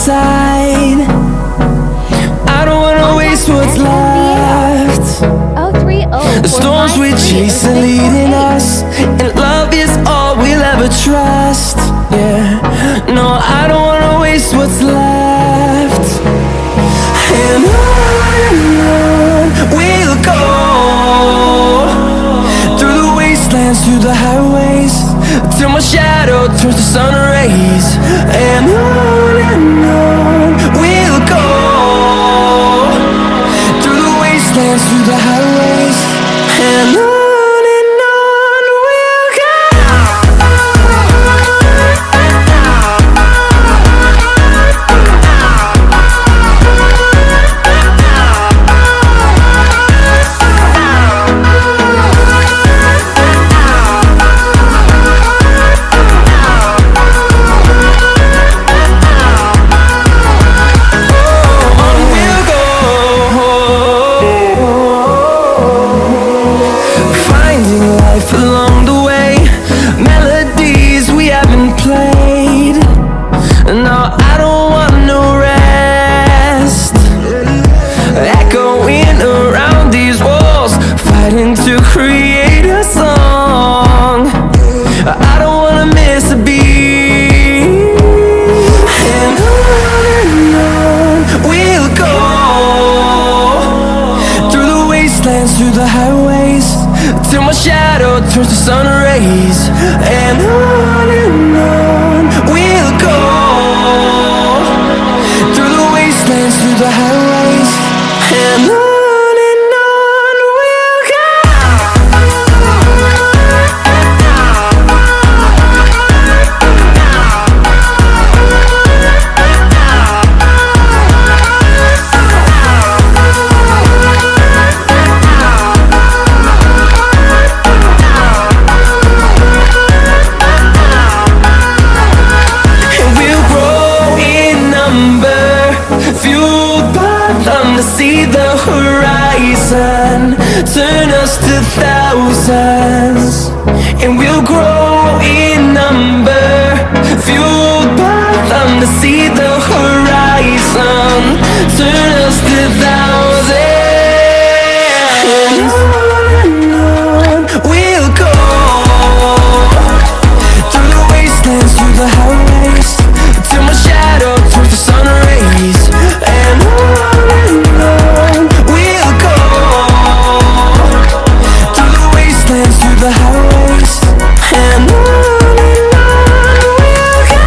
side. I don't wanna waste what's left. The storms we chase are leading us, and love is all we'll ever trust. Yeah, no, I don't wanna waste what's left. And on we'll go, through the wastelands, through the highways, till my shadow turns to sun rays. And on we'll go, through the wastelands, through the highways, and on we'll go. Along the way, melodies we haven't played. No, I don't want no rest. Echoing around these walls, fighting to create a song. I don't wanna miss a beat. And on we'll go, through the wastelands, through the highways, till my shadow turns to sun rays. And on we'll go, through the wastelands, through the highways, and on we'll go. See the horizon turn us to thousands, and we'll grow in number, fueled by them to see the horizon turn us to thousands. And on we'll go, through the wastelands, through the highways, till my shadow turns to sun rays. And on we'll go, through the wastelands, through the highways, and on we'll go.